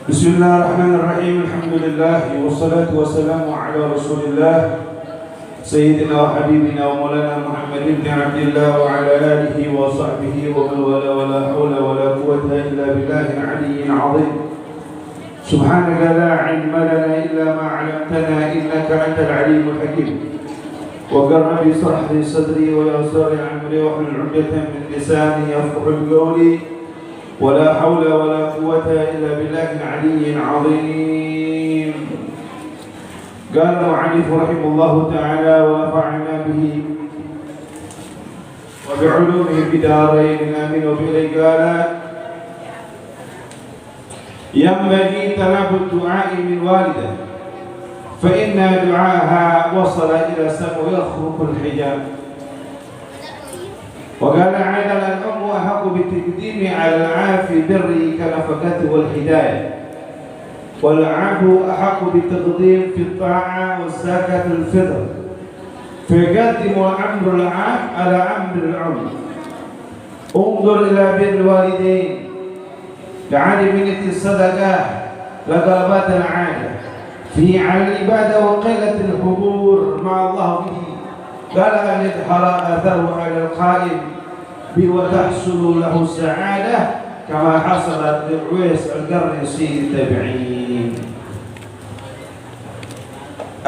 Bismillahirrahmanirrahim. Alhamdulillah wassalatu wassalamu ala Rasulillah Sayyidina wa habibina wa maulana Muhammad ibn Abdillah wa ala alihi wa sahbihi wa man wala wa la hawla wa la quwwata illa billahil aliyyil azim. Subhanaka la ilma lana illa ma 'allamtana innaka antal alimul hakim. Wa qul rabbi ishrah li sadri wa yassir li amri wa hlul 'uqdatam min lisani yafqahu qawli. ولا حول ولا قوة إلا بالله العلي العظيم. قال المؤلف رحمه الله تعالى ونفعنا به وبعلومه في دارين آمين. وبه قال ينبغي طلب الدعاء من والده فإن دعاءها وصل إلى السماء ويخرق الحجاب. وقال عيدا الأم أحق بالتقديم على العافي بره كنفقته والهداية، والعفو أحق بالتقديم في الطاعة والزكاة الفطر، فيقدم أمر العاف على أمر العم. انظر إلى بر الوالدين لعدم الصدقة لغلبات العادة في على العبادة وقلة الحضور مع الله به. قال أن يظهر أثره على القائم وتحصل له السعادة كما حصلت لعويس القرنسي التابعين.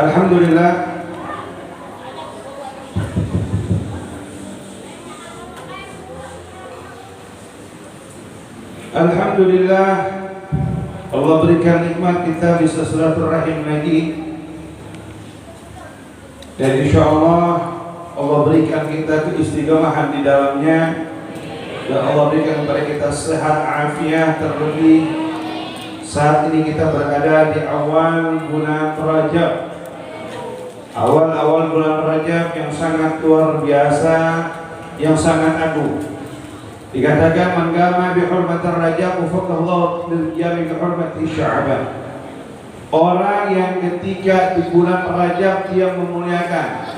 الحمد لله. Alhamdulillah, Allah berikan nikmat kita bisa silaturahim lagi, dan insyaallah Allah berikan kita keistiqomahan di dalamnya, dan Allah berikan kepada kita sehat afiat, terlebih saat ini kita berada di awal bulan Rajab, awal bulan Rajab yang sangat luar biasa, yang sangat agung. Dikatakan man qama bi hurmatir Rajab wafaqallahu bil qiyam bi hurmati Sya'ban. Orang yang ketika di bulan Rajab dia memuliakan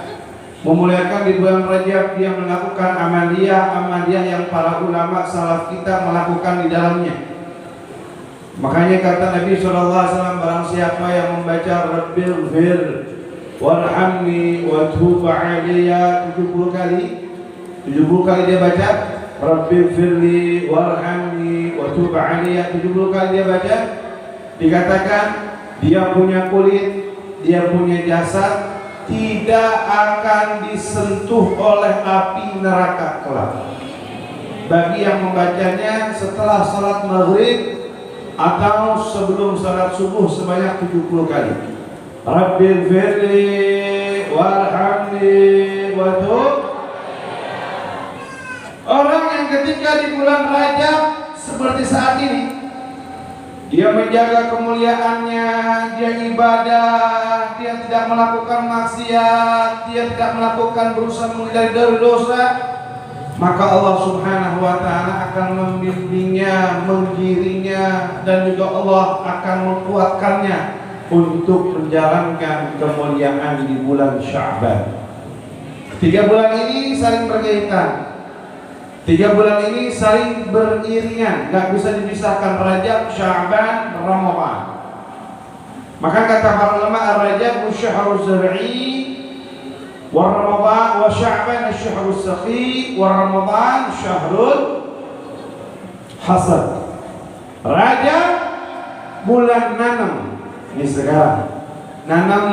di bulan Rajab, dia melakukan amaliyah yang para ulama salaf kita melakukan di dalamnya. Makanya kata Nabi SAW, barang siapa yang membaca Rabbighfir warhamni wa tub 'alayya 70 kali dia baca Rabbighfirli warhamni wa tub 'alayya 70 kali dia baca, dikatakan dia punya kulit, dia punya jasad, tidak akan disentuh oleh api neraka kelak. Bagi yang membacanya setelah salat maghrib atau sebelum salat subuh sebanyak 70 kali. Rabbighfirli warhamni wa tub. Orang yang ketika di bulan Rajab seperti saat ini, dia menjaga kemuliaannya, dia ibadah, dia tidak melakukan maksiat, dia tidak melakukan berusaha menghindari dari dosa, maka Allah Subhanahu wa ta'ala akan membimbingnya, menggiringnya, dan juga Allah akan menguatkannya untuk menjalankan kemuliaan di bulan Sya'ban. 3 bulan ini saling berkaitan. 3 bulan ini saling beriringan, gak bisa dipisahkan, Rajab, Sya'ban, Ramadan. Maka kata para ulama, Rajab syahrul zar'i, wa Ramadan wa Sya'ban syahrul saqi, wa Ramadan syahrul hasad. Rajab bulan nanam, ini sekarang nanam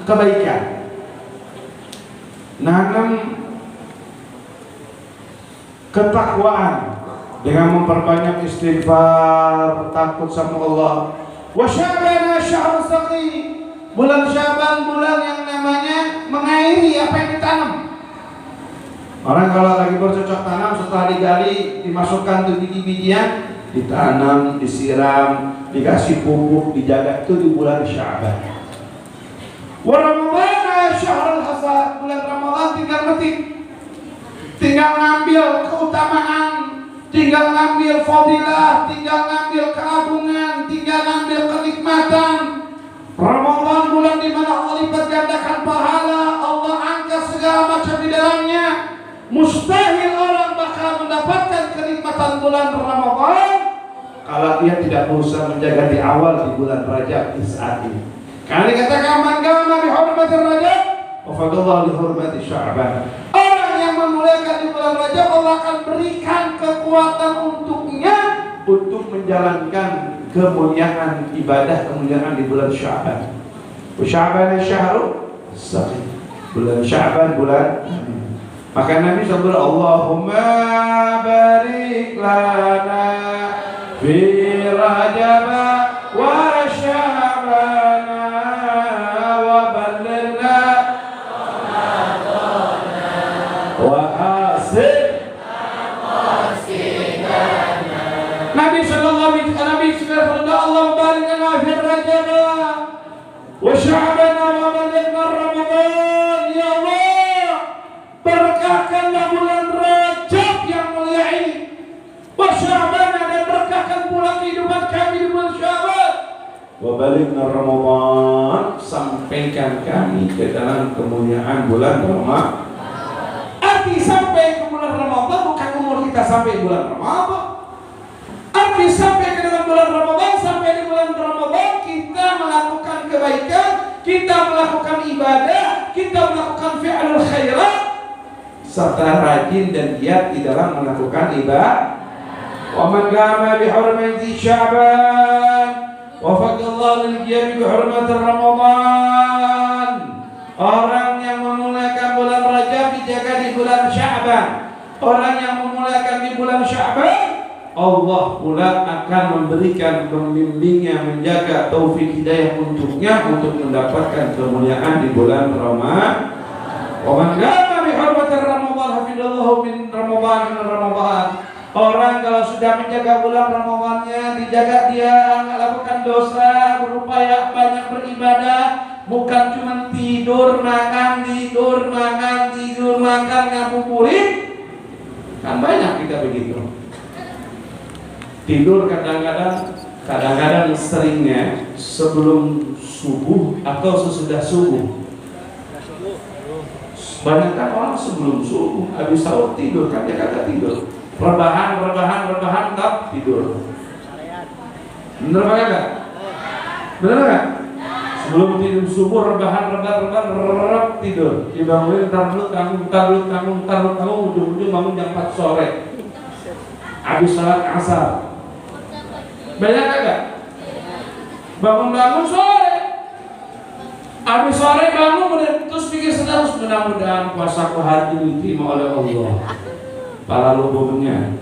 kebaikan, nanam ketakwaan dengan memperbanyak istighfar, takut sama Allah. Wa Sya'ban syahrul saqi, bulan Sya'ban bulan yang namanya mengairi apa yang ditanam. Orang kalau lagi bercocok tanam, setelah digali, dimasukkan tuh biji-bijian, ditanam, disiram, dikasih pupuk, dijaga, itu di bulan Sya'ban. Wa Ramadan syahrul hasad, bulan Ramadan tinggal metik, tinggal ngambil keutamaan, tinggal ngambil fadilah, tinggal ngambil keagungan, tinggal ngambil kenikmatan. Ramadan bulan di mana Allah lipat gandakan pahala, Allah angkat segala macam di dalamnya. Mustahil orang bakal mendapatkan kenikmatan bulan Ramadan kalau dia tidak berusaha menjaga di awal di bulan Rajab di saat ini. Karena dikatakan man qama bi hurmati Rajab wa fadalla li hurmati Sya'ban. Orang yang memuliakan di bulan Rajab, Allah akan berikan kekuatan untuknya untuk menjalankan kemuliaan ibadah, kemuliaan di bulan Sya'ban. Sya'ban syahrul saqi. Bulan Sya'ban bulan. Maka Nabi SAW Allahumma barik lana fi Rajab wa Sya'ban wa ballighna wa hasib Nabi sallallahu alaihi wasallam Allahumma barik lana fi Rajab wa Sya'ban wa ballighna Ramadan. Ya Allah, berkahkanlah bulan Rajab yang mulia ini, wa Sya'ban, dan berkahkan pula kehidupan kami di bulan Sya'ban, wa balighna Ramadan, sampaikan kami ke dalam kemuliaan bulan Ramadan. Arti sampai ke bulan Ramadan bukan umur kita sampai bulan Ramadan. Arti sampai ke dalam bulan Ramadan, sampai di bulan Ramadan kita melakukan kebaikan, kita melakukan ibadah, kita melakukan fi'lul khairat, serta rajin dan giat di dalam melakukan ibadah. Wa man qama bi hurmati Sya'ban wa faqallahu lil qiyam bi hurmati Ramadan. Orang yang memuliakan bulan Rajab dijaga di bulan Sya'ban. Orang yang memuliakan di bulan Sya'ban, Allah pula akan memberikan pembimbingnya, menjaga taufik hidayah untuknya untuk mendapatkan kemuliaan di bulan Ramadan. Wa man qama bi hurmati Ramadan hafidallahu min Ramadan. Orang kalau sudah menjaga bulan Ramadannya, dijaga dia nggak lakukan dosa, berupaya banyak beribadah, bukan cuma tidur makan ngabuburit. Kan banyak kita begitu. Tidur kadang-kadang seringnya sebelum subuh atau sesudah subuh. Banyak kan orang sebelum subuh habis sahur tidur, kan dia kagak tidur. Rebahan tak tidur. Bener apa enggak? Bener enggak? Sebelum tidur subuh rebahan tidur. Dibangunin entar dulu kamu ujung-ujung bangun jam 4 sore. Habis salat asar. Banyak enggak? Bangun sore. Habis sore bangun terus pikir terus, mudah-mudahan puasaku hari ini diterima oleh Allah. Para lubungnya.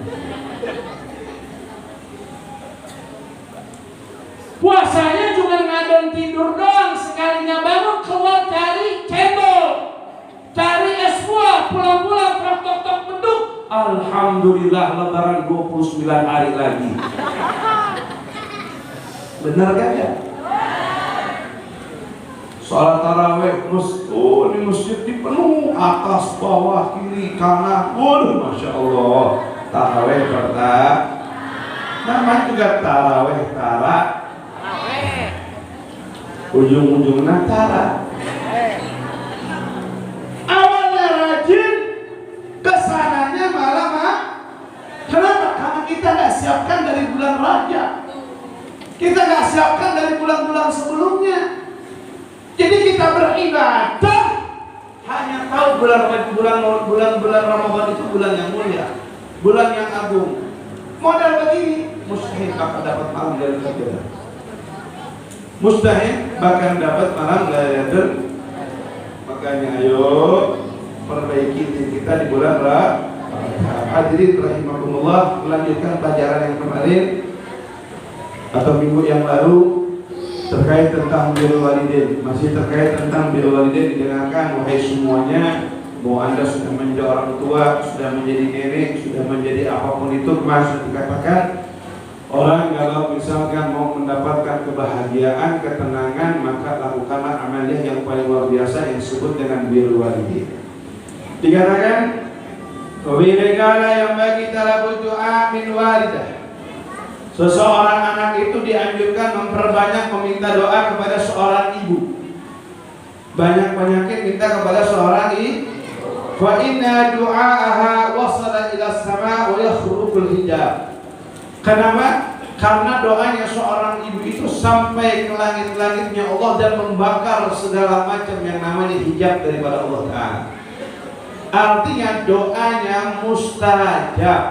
Puasanya cuma ngadon tidur doang, sekalinya bangun keluar cari cendol, cari es buah, pulang-pulang tok beduk. Alhamdulillah lebaran 29 hari lagi. Benar kan ya? Sholat tarawih di masjid dipenuh atas bawah kiri kanan. Waduh, masya Allah. Tarawih pertama, namanya juga tarawih ujung-ujungnya tara. Awalnya rajin, kesananya malah kenapa? Karena kita nggak siapkan dari bulan Rajab, kita nggak siapkan dari bulan-bulan sebelumnya. Jadi kita beribadah hanya tahu bulan Ramadan itu bulan yang mulia, bulan yang agung. Modal begini mustahil akan dapat malam Lailatul Qadar. Mustahil bahkan dapat malam Lailatul. Makanya ayo perbaiki diri kita di bulan Ramadan. Hadirin rahimakumullah, melanjutkan pelajaran yang kemarin atau minggu yang lalu terkait tentang birrul walidain. Masih terkait tentang birrul walidain, didengarkan wahai semuanya, mau Anda sudah menjadi orang tua, sudah menjadi nenek, sudah menjadi apapun itu, masih dikatakan orang kalau misalkan mau mendapatkan kebahagiaan, ketenangan, maka lakukanlah amaliyah yang paling luar biasa yang disebut dengan birrul walidain. Dikatakan wabidakala yang bagi talabul du'a min walidah. Seseorang anak itu dianjurkan memperbanyak meminta doa kepada seorang ibu. Banyak-banyakin minta kepada seorang ibu. Fa inna du'aaha wasala ila sama wa yakhrujul hijab. Kenapa? Karena doanya seorang ibu itu sampai ke langit-langitnya Allah dan membakar segala macam yang namanya hijab daripada Allah Ta'ala. Artinya doanya mustajab.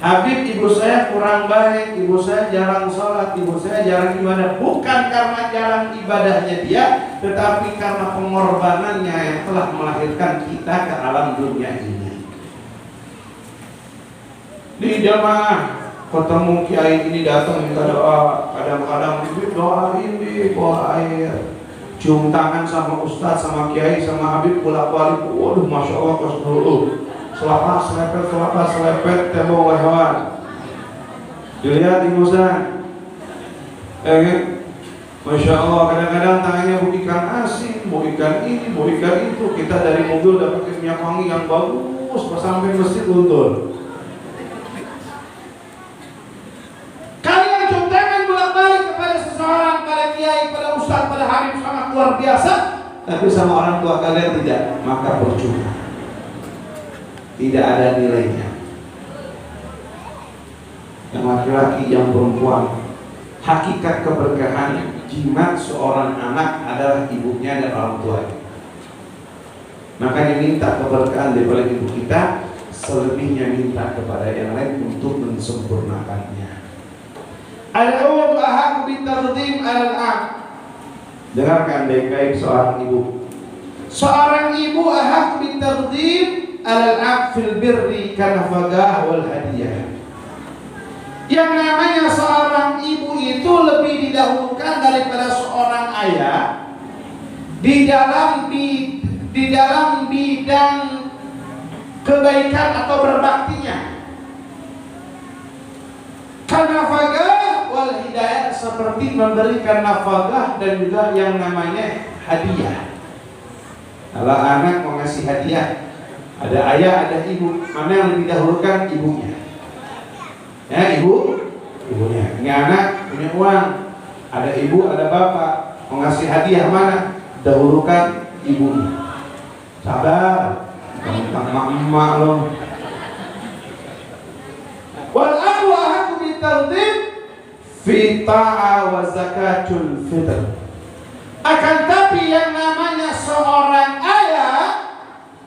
Habib, ibu saya kurang baik, ibu saya jarang sholat, ibu saya jarang ibadah. Bukan karena jarang ibadahnya dia, tetapi karena pengorbanannya yang telah melahirkan kita ke alam dunia ini. Di jamaah ketemu kiai ini datang minta doa, kadang-kadang Habib doain di bawa air, cium tangan sama ustaz, sama kiai, sama Habib bolak-balik. Waduh, masya Allah, pas dulu selapas selepet tembok hewan. Dilihat di Musa, masya Allah, kadang-kadang tangannya mau ikan asin, mau ikan ini, mau ikan itu. Kita dari mobil udah pakai minyak wangi yang bagus, pas sampai masjid luntur. Kalian cium tangan bolak-balik kepada seseorang, pada kiai, pada ustaz, pada Habib, sangat luar biasa. Tapi sama orang tua kalian tidak, maka percuma. Tidak ada nilainya. Yang laki-laki, yang perempuan, hakikat keberkahan jimat seorang anak adalah ibunya dan orang tuanya. Makanya minta keberkahan daripada ibu kita, selebihnya minta kepada yang lain untuk mensempurnakannya. Al-um ahaq bitardhim al-ab. Dengarkan baik-baik seorang ibu. Seorang ibu ahaq bitardhim al-ab fil birri kanafagah wal hadiyah. Yang namanya seorang ibu itu lebih didahulukan daripada seorang ayah di dalam bidang kebaikan atau berbaktinya. Kanafagah wal hidayah, seperti memberikan nafkah dan juga yang namanya hadiah. Kalau anak mau ngasih hadiah, ada ayah, ada ibu, mana yang lebih dahulukan? Ibunya. Ya, ibunya. Ini anak punya uang, ada ibu, ada bapak, mau ngasih hadiah mana? Dahulukan ibunya. Sabar, kamu emak-emak loh. Wal abu ahaqu bitardhib fi ta'a wa zakatul fitr. Akan tapi yang namanya seorang ayah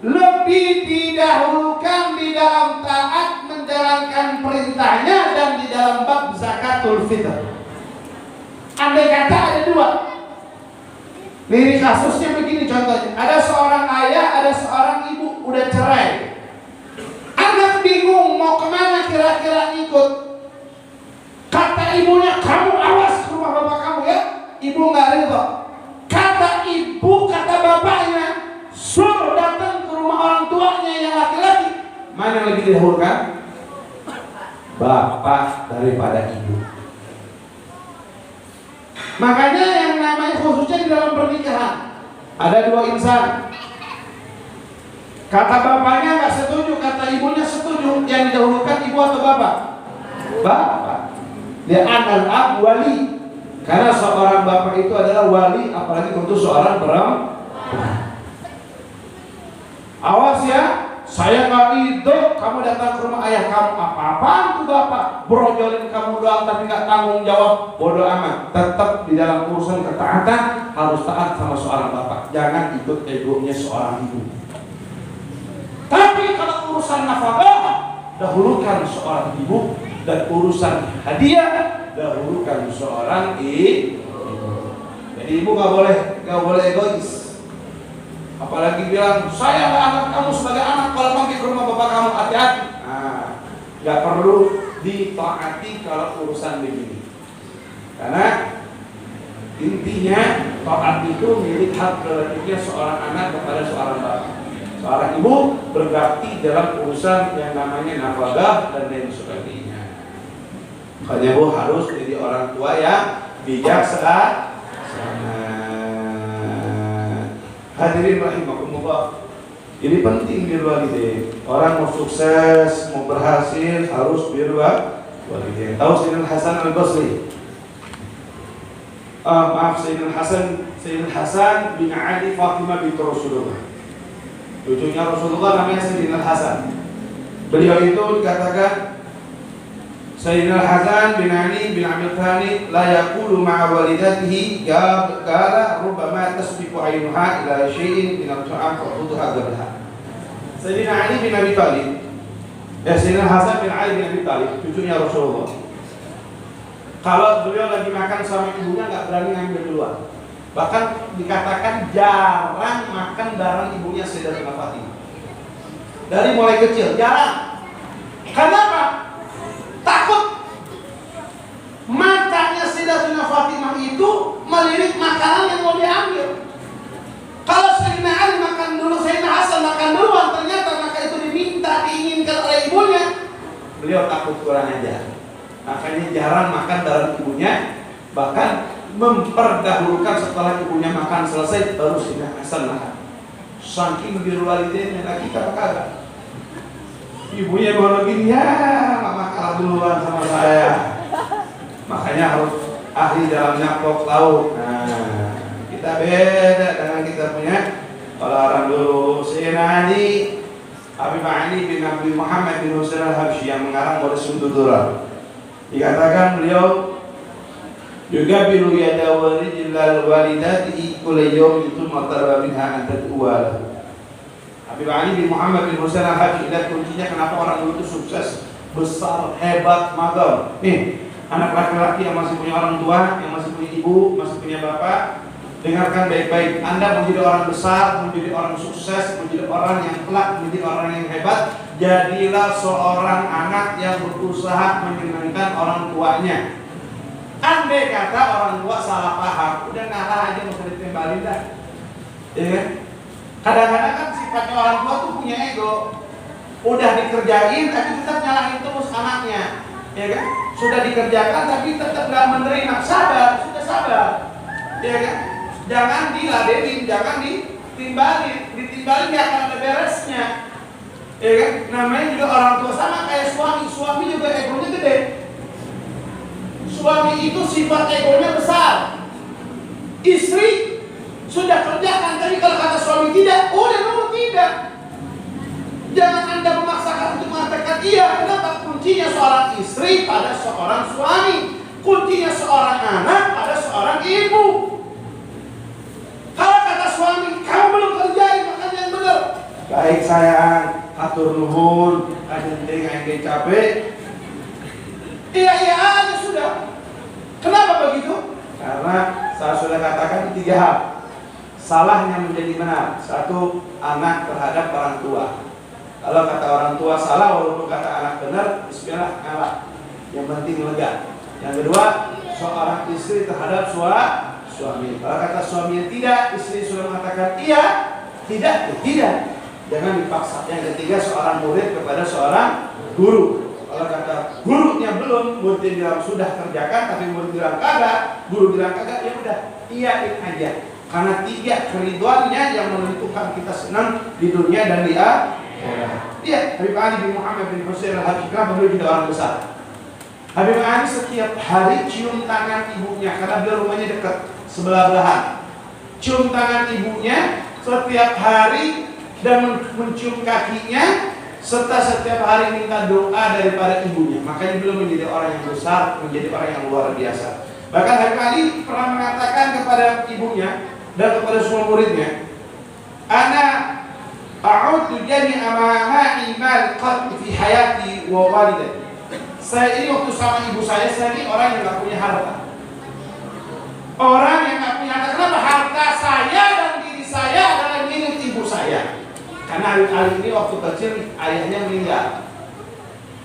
lebih didahulukan di dalam taat menjalankan perintahnya dan di dalam bab zakatul fitr. Andai kata ada dua, ini kasusnya begini contohnya. Ada seorang ayah, ada seorang ibu, udah cerai. Anak bingung mau kemana kira-kira ikut. Kata ibunya, kamu awas ke rumah bapak kamu ya. Ibu nggak ridho. Kata ibu, kata bapaknya, suruh datang ke rumah orang tuanya yang laki-laki. Mana yang lebih didahulukan? Bapak daripada ibu. Makanya yang namanya khususnya di dalam pernikahan, ada dua insan. Kata bapaknya nggak setuju, kata ibunya setuju. Yang didahulukan ibu atau bapak? Bapak. Dia anak wali. Karena seorang bapak itu adalah wali, apalagi untuk seorang perempuan. Awas ya, saya nggak ridho kamu datang ke rumah ayah kamu. Apa-apaan tuh bapak? Brojolin kamu doang tapi nggak tanggung jawab. Bodoh amat. Tetap di dalam urusan ketaatan harus taat sama seorang bapak. Jangan ikut egonya seorang ibu. Tapi kalau urusan nafkah, dahulukan seorang ibu, dan urusan hadiah dahulukan seorang ibu. Jadi ibu nggak boleh egois. Apalagi bilang saya nggak anggap kamu sebagai anak, kalau mampir ke rumah bapak kamu hati-hati. Nah, nggak perlu ditaati kalau urusan begini. Karena intinya taat itu milik hak prerogatifnya seorang anak kepada seorang bapak. Seorang ibu berbakti dalam urusan yang namanya nafkah dan lain sebagainya. Makanya bu harus jadi orang tua yang bijaksana. Hadirin rahimakumullah. Ini penting birwalidain. Orang mau sukses, mau berhasil harus birwalidain. Tahu Sayyidina Hasan Al-Basri? Sayyidina Hasan bin Ali Fatimah binti Rasulullah. Cucunya Rasulullah namanya Sayyidina Hasan. Beliau itu dikatakan Sayyidina Hasan bin Ali bin Abi Thalib la yaqulu ma'a walidatihi qala rubbama tasbiqu aynuha ila syai'in min al-ta'am fa khudha qablaha. Sayyidina Ali bin Abi Thalib, Sayyidina Hasan bin Ali bin Abi Thalib, cucunya Rasulullah. Kalau beliau lagi makan sama ibunya nggak berani ngambil duluan. Bahkan dikatakan jarang makan bareng ibunya Sayyidatina Fatimah. Dari mulai kecil jarang. Kenapa? Takut matanya Sayyidatina Fatimah itu melirik makanan yang mau diambil. Kalau Sayyidina Ali makan dulu, Sayyidina Hasan makan duluan, ternyata maka itu diinginkan oleh ibunya. Beliau takut kurang ajar. Makanya jarang makan bareng ibunya, bahkan memperdahulukan setelah ibunya makan selesai baru Sayyidina Hasan makan. Saking birrul walidain lagi kagak. Ibunya baru gini, ya mama kalah duluan sama saya. Makanya harus ahli dalam nyapok lauk. Nah, kita beda dengan kita punya. Kalau orang dulu Sayyidina Ali, Habib Ali bin Abi Muhammad bin Husain al-Habsyi yang mengarang Waris Sundudura. Dikatakan beliau juga biru yada warijlal walidati kulli yawmin thumma tarba minha an tad'uwa. Habib Ali bin Muhammad bin Husain al-Habsyi, lihat kuncinya kenapa orang dulu itu sukses, besar, hebat, magam. Nih, anak laki-laki yang masih punya orang tua, yang masih punya ibu, masih punya bapak, dengarkan baik-baik. Anda menjadi orang besar, menjadi orang sukses, menjadi orang yang kelak, menjadi orang yang hebat, jadilah seorang anak yang berusaha menyenangkan orang tuanya. Andai kata orang tua salah paham, udah ngalah aja, nggak usah ditembalin dah. Ya kan? Kadang-kadang kan sifatnya orang tua tuh punya ego, udah dikerjain tapi tetap nyalahin terus anaknya, ya kan? Sudah dikerjakan tapi tetap nggak menerima. Sabar, sudah sabar, ya kan? Jangan diladenin, jangan ditimbalin nggak akan ada beresnya, ya kan? Namanya juga orang tua, sama kayak suami juga egonya gede. Suami itu sifat egonya besar. Istri sudah kerjakan, tapi kalau kata suami tidak, udah nurut tidak. Jangan Anda memaksakan untuk mengatakan iya. Kenapa? Kuncinya seorang istri pada seorang suami, kuncinya seorang anak pada seorang ibu. Kalau kata suami, kamu belum kerjain, makan yang benar. Baik sayang, atur nuhun, ajenting aing capek. Iya aja sudah. Kenapa begitu? Karena saya sudah katakan 3 hal. Salahnya menjadi benar. 1, anak terhadap orang tua. Kalau kata orang tua salah, walaupun kata anak benar, bismillah ngalah. Yang penting lega. Yang kedua, seorang istri terhadap suami. Kalau kata suaminya tidak, istri sudah mengatakan iya, tidak, tidak. Jangan dipaksa. Yang ketiga, seorang murid kepada seorang guru. Kalau kata gurunya belum, murid bilang sudah kerjakan, tapi murid bilang kagak, guru bilang kagak, ya udah, iyain aja. Karena 3 keriduannya yang menentukan kita senang di dunia dan di akhirat. Iya, Habib Ali bin Muhammad bin Husain al-Habsyi, kenapa beliau tidak orang besar? Habib Ali setiap hari cium tangan ibunya, karena beliau rumahnya dekat, sebelah-belahan. Cium tangan ibunya setiap hari dan mencium kakinya, serta setiap hari minta doa daripada ibunya. Makanya beliau menjadi orang yang besar, menjadi orang yang luar biasa. Bahkan Habib Ali pernah mengatakan kepada ibunya dan kepada semua muridnya, ana a'udzu jami'a ma ma'i qad fi hayati wa walidati. Saya ini waktu sama ibu saya ini orang yang enggak punya harta. Orang yang enggak punya harta. Kenapa? Harta saya dan diri saya adalah milik ibu saya. Karena Ali ini waktu kecil ayahnya meninggal.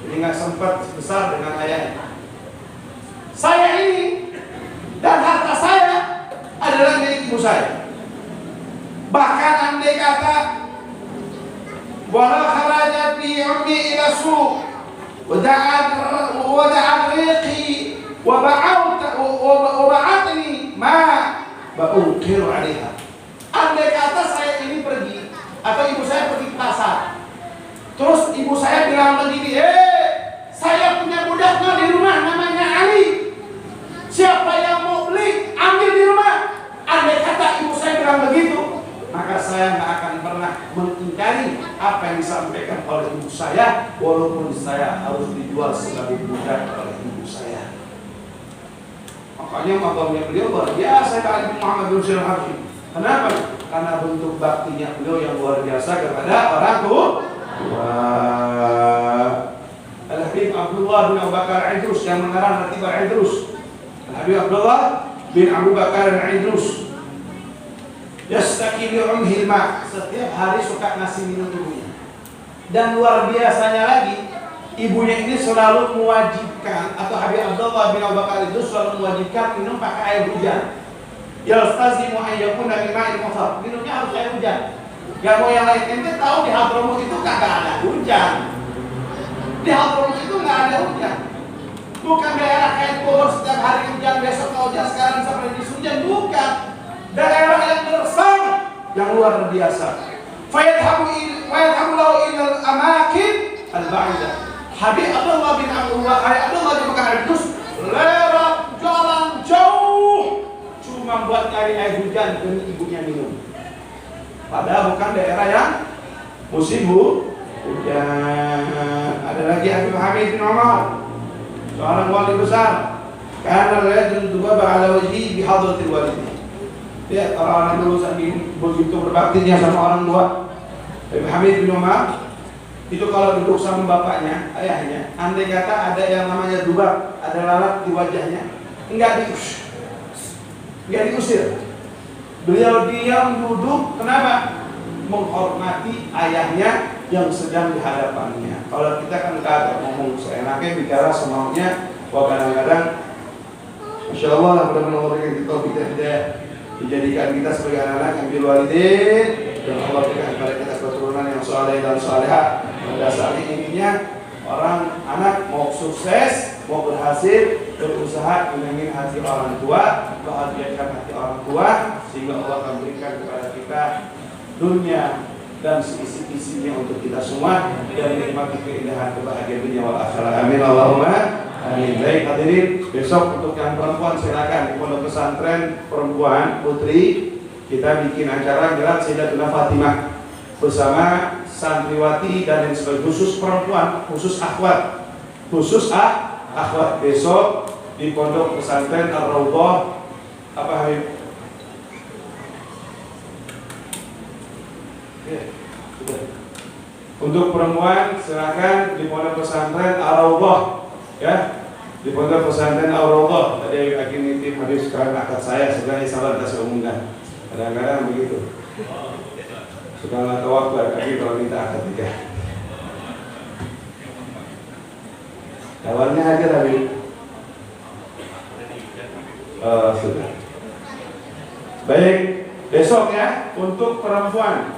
Jadi enggak sempat besar dengan ayahnya. Saya ini dan harta saya adalah milik ibu saya. Bahkan andai kata wala kharaja bi ummi ila suq wa da'at riqi wa ba'atni ma ba'ukiru 'alaiha. Andai kata saya ini pergi atau ibu saya pergi ke pasar, terus ibu saya bilang begini, saya punya budaknya di rumah namanya Ali, siapa yang mau beli ambil di rumah. Andai kata ibu saya bilang begitu, maka saya nggak akan pernah mengingkari apa yang disampaikan oleh ibu saya, walaupun saya harus dijual sebagai budak oleh makanya makamnya beliau luar biasa Ali bin Muhammad bin Hussein al-Habsyi. Kenapa? Karena bentuk baktinya beliau yang luar biasa kepada orang tua. Al-Habib Abdullah bin Abu Bakar Idrus yang mengarang Ratibah Idrus. Al-Habib Abdullah bin Abu Bakar Idrus yastaki li'umhil ma', setiap hari suka ngasih minum ibunya. Dan luar biasanya lagi, ibunya ini selalu mewajibkan, atau Habib Abdullah bin Abu Bakar itu selalu mewajibkan minum pakai air hujan. Yaltazimu an yakuna min ma'il mutar, minumnya harus air hujan. Gak mau yang lain. Ente tahu di Hadramut itu kagak ada hujan. Di Hadramut itu nggak ada hujan. Bukan daerah kayak Bogor setiap hari hujan, besok mau hujan, sekarang sampai di hujan, bukan. Daerah yang gersang, yang luar biasa. Fayadhabu lahu ilal amakin al-ba'idah. Habib Abdullah bin Bakar Idrus lewat jalan jauh cuma buat cari air hujan demi ibunya minum. Padahal bukan daerah yang musim hujan. Ada lagi Habib Hamid bin Umar, seorang wali besar. Karena rajul dubaba ala wajhi bi hadratil walidin. Dia orang dulu sambil begitu berbaktinya sama orang tua. Habib Hamid bin Umar itu kalau duduk sama bapaknya, ayahnya, andai kata ada yang namanya dubab, ada lalat di wajahnya, enggak diusir. Beliau diam duduk, kenapa? Menghormati ayahnya yang sedang di hadapannya. Kalau kita kan kagak ngomong seenaknya, bicara semaunya, wah kadang-kadang Masya Allah lah, mudah-mudahan Allah berikan kita hidayah, dijadikan kita sebagai anak-anak yang bil walidin, dan Allah berikan kepada kita keturunan yang saleh dan salehah. Pada dasarnya intinya orang anak mau sukses, mau berhasil, berusaha menyenangkan hati orang tua, bahagiakan hati orang tua, sehingga Allah akan berikan kepada kita dunia dan seisi-isinya untuk kita semua, dan menikmati keindahan kebahagiaan dunia wal akhirat. Amin Allahumma amin. Baik hadirin, besok untuk yang perempuan silakan di pondok pesantren perempuan putri kita bikin acara gelar Sayyidatuna Fatimah bersama santriwati dan lain sebagainya, khusus perempuan, khusus akhwat, akhwat besok di pondok pesantren Ar-Raudhah apa Habib? Untuk perempuan silakan di pondok pesantren Ar-Raudhah ya, di pondok pesantren Ar-Raudhah. Tadi akhir nitip Habib sekarang akad saya sebenarnya sabar saya umumkan. Kadang-kadang begitu. Suka nggak tahu waktu lagi kalau minta akad nikah. Kawannya aja Habib. Sudah. Baik. Besok ya untuk perempuan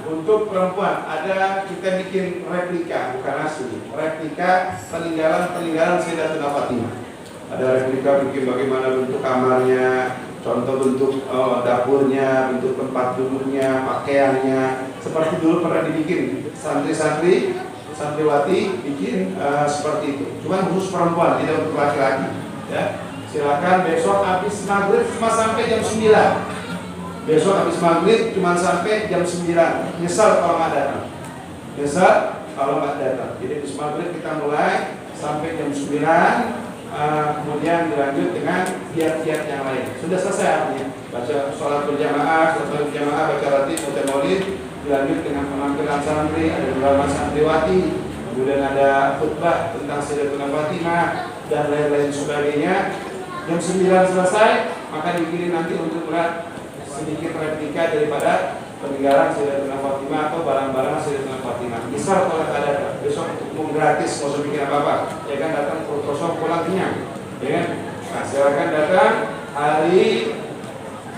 ada kita bikin replika, bukan asli, replika peninggalan Sayyidatuna Fatimah. Ada replika bikin bagaimana bentuk kamarnya, contoh bentuk dapurnya, bentuk tempat duduknya, pakaiannya, seperti dulu pernah dibikin santriwati bikin seperti itu. Cuma khusus perempuan, tidak untuk laki-laki. Ya, silakan besok habis maghrib cuma sampai jam 9. Besok habis maghrib cuma sampai jam 9. Nyesal kalau nggak datang. Jadi habis maghrib kita mulai sampai jam 9. Kemudian dilanjut dengan giat-giat yang lain. Sudah selesai artinya. Baca sholat berjamaah, baca ratib, baca maulid. Dilanjut dengan penampilan santri, ada drama santriwati. Kemudian ada khutbah tentang Sayyidatuna Fatimah dan lain-lain sebagainya. Jam 9 selesai, maka dikirim nanti untuk berat sedikit replika daripada peninggalan Sayyidatuna Fatimah atau barang-barang Sayyidatuna Fatimah. Misal kalau ada besok untuk umum gratis, mau bikin apa-apa, ya kan datang kosong pulang kenyang, ya kan? Nah, silakan datang hari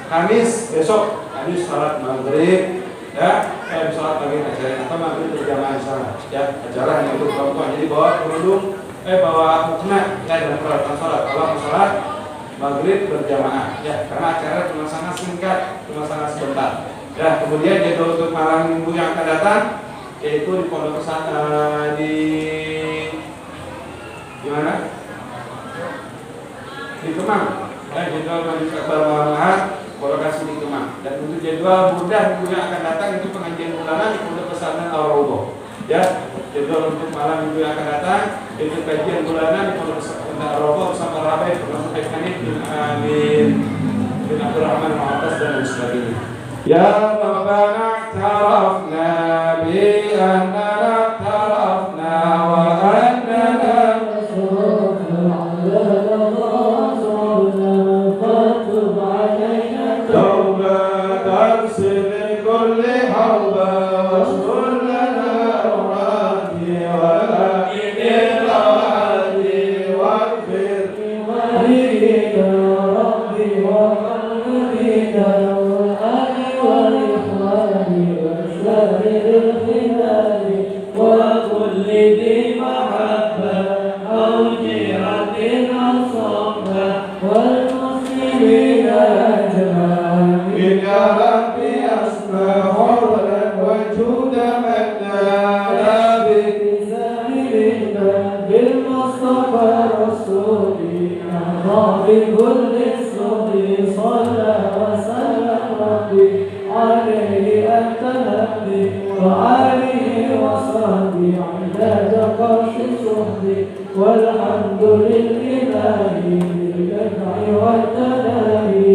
Kamis besok, habis sholat maghrib, ya, sholat maghrib acara atau maghrib berjamaah sana, ya, acara yang untuk perempuan. Jadi bawa kerudung, bawa mukena, ya, dan peralatan sholat. Kalau mau sholat maghrib berjamaah, ya, karena acara cuma sangat singkat, cuma sangat sebentar. Ya, kemudian jadwal untuk malam minggu yang akan datang yaitu di pondok pesantren di mana? Di Kemang. Ya, jadwal majlis akbar malam Ahad, lokasi di Kemang. Dan untuk jadwal mudah minggu yang akan datang itu pengajian bulanan di pondok pesantren Ar-Raudhah. Ya, jadwal untuk malam minggu yang akan datang itu kajian bulanan di pondok pesantren Rokok sama Rabai termasuk Hanif bin Abdurrahman Mu'atas dan lain sebagainya. Ya Rabbana tarafna bi annana tarafna wa annana tawbatan sili kulli hawba waskur lana rahmati wa la'idil awadi wa'fir walidina rabbi wa qalbina wa'ali wal-ikhwani wa-syairil khilali wa kulli di mahabba au jiratin asabba wal-muslimina ajma'in ya rabbi asma hurran wa juda mannana bikisahilina bil-mustafa rasulina بكل الصدق صلى وسلم ربي عليه أنت نبي وآله وصحبه عدد قرش صحبي والحمد لله بالجمع والتناهي